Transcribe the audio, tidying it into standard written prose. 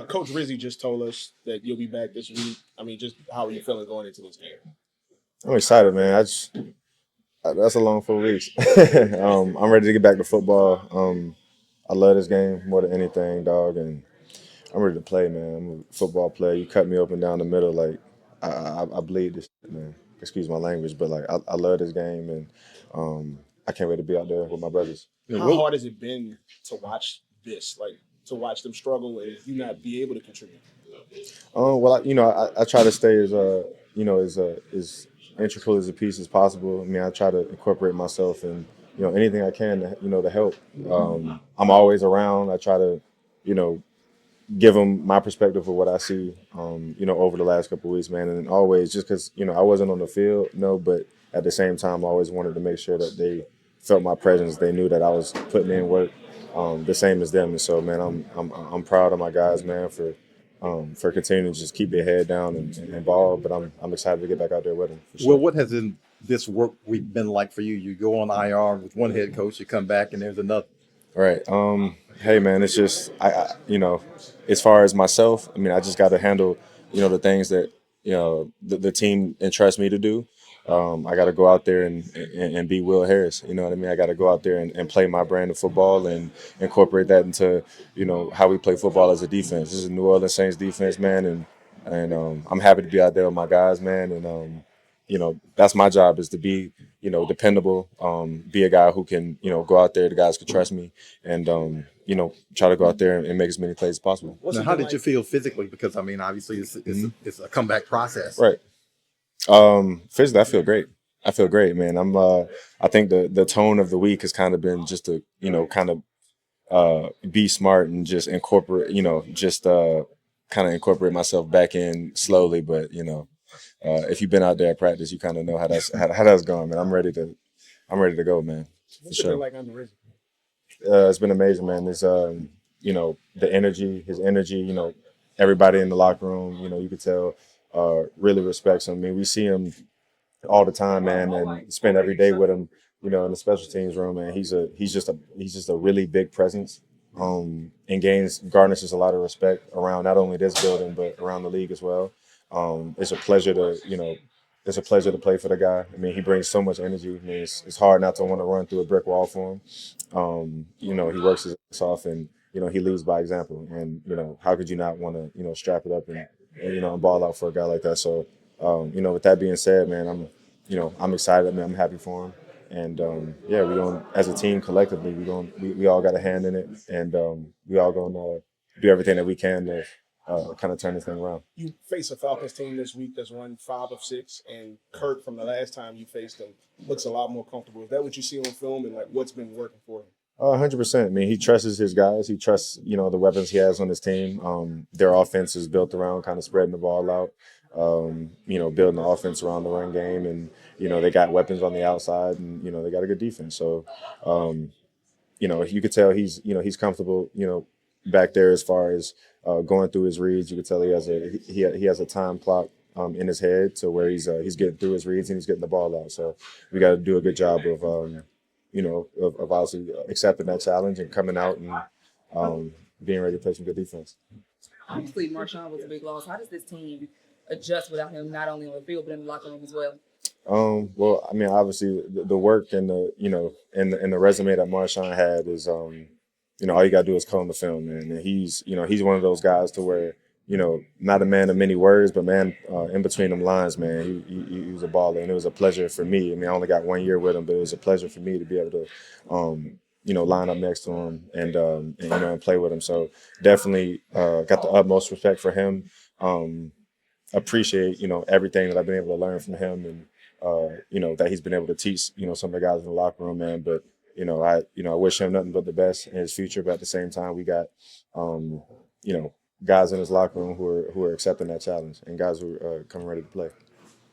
Coach Rizzi just told us that you'll be back this week. I mean, just how are you feeling going into this game? I'm excited, man. That's a long 4 weeks. I'm ready to get back to football. I love this game more than anything, dog, and I'm ready to play, man. I'm a football player. You cut me open down the middle, like I bleed this shit, man. Excuse my language, but like I love this game, and I can't wait to be out there with my brothers. How hard has it been to watch this, like to watch them struggle and you not be able to contribute? Well, I try to stay as integral as a piece as possible. I mean, I try to incorporate myself in anything I can to help. I'm always around. I try to you know give them my perspective of what I see, over the last couple of weeks, man. And always, just because I wasn't on the field, no, but at the same time, I always wanted to make sure that they felt my presence. They knew that I was putting in work, the same as them. And so, man, I'm proud of my guys, man, for continuing to just keep their head down and ball. But I'm excited to get back out there with them. For sure. Well, what has this work week been like for you? You go on IR with one head coach, you come back, and there's another. Right. Hey, man, it's just as far as myself, I mean, I just got to handle the things that the team entrusts me to do. I got to go out there and be Will Harris. You know what I mean? I got to go out there and play my brand of football and incorporate that into how we play football as a defense. This is a New Orleans Saints defense, man, and I'm happy to be out there with my guys, man, and that's my job, is to be dependable, be a guy who can go out there. The guys can trust me, and try to go out there and make as many plays as possible. Now, how did you feel physically? Because I mean, obviously, it's a comeback process, right? Physically, I feel great. I feel great, man. I think the tone of the week has kind of been just to kind of be smart and just incorporate, kind of incorporate myself back in slowly, but if you've been out there at practice, you kind of know how that's going, man. I'm ready to go, man. What's it been like under Rizzi? It's been amazing, man. There's the energy, his energy, everybody in the locker room, you could tell really respects him. I mean, we see him all the time, man, and spend every day with him, in the special teams room, man. He's just a really big presence. And garnishes a lot of respect around not only this building but around the league as well. It's a pleasure to play for the guy. I mean, he brings so much energy. I mean, it's hard not to want to run through a brick wall for him. He works his ass off, and he leads by example. And how could you not want to strap it up and ball out for a guy like that? So with that being said, man, I'm excited. Man, I'm happy for him. And we're going, as a team collectively, we all got a hand in it, and we all gonna do everything that we can to kind of turn this thing around. You face a Falcons team this week that's won 5 of 6, and Kirk, from the last time you faced him, looks a lot more comfortable. Is that what you see on film, and like what's been working for him? 100%. I mean, he trusts his guys. He trusts the weapons he has on his team. Their offense is built around kind of spreading the ball out. Building the offense around the run game, and they got weapons on the outside, and they got a good defense. So, you could tell he's comfortable, back there as far as going through his reads. You could tell he has a time clock in his head, to where he's getting through his reads and he's getting the ball out. So we got to do a good job of of obviously accepting that challenge and coming out and being ready to play some good defense. Obviously, Marcell was a big loss. How does this team adjust without him, not only on the field but in the locker room as well? Well, I mean, obviously the work and the resume that Marcell had is all you gotta do is comb the film, man. And he's one of those guys to where not a man of many words, but man, in between them lines, man, he was a baller, and it was a pleasure for me. I mean, I only got 1 year with him, but it was a pleasure for me to be able to line up next to him and play with him. So definitely got the utmost respect for him. Appreciate everything that I've been able to learn from him, and that he's been able to teach some of the guys in the locker room, man. But I wish him nothing but the best in his future. But at the same time, we got guys in his locker room who are accepting that challenge, and guys who are coming ready to play.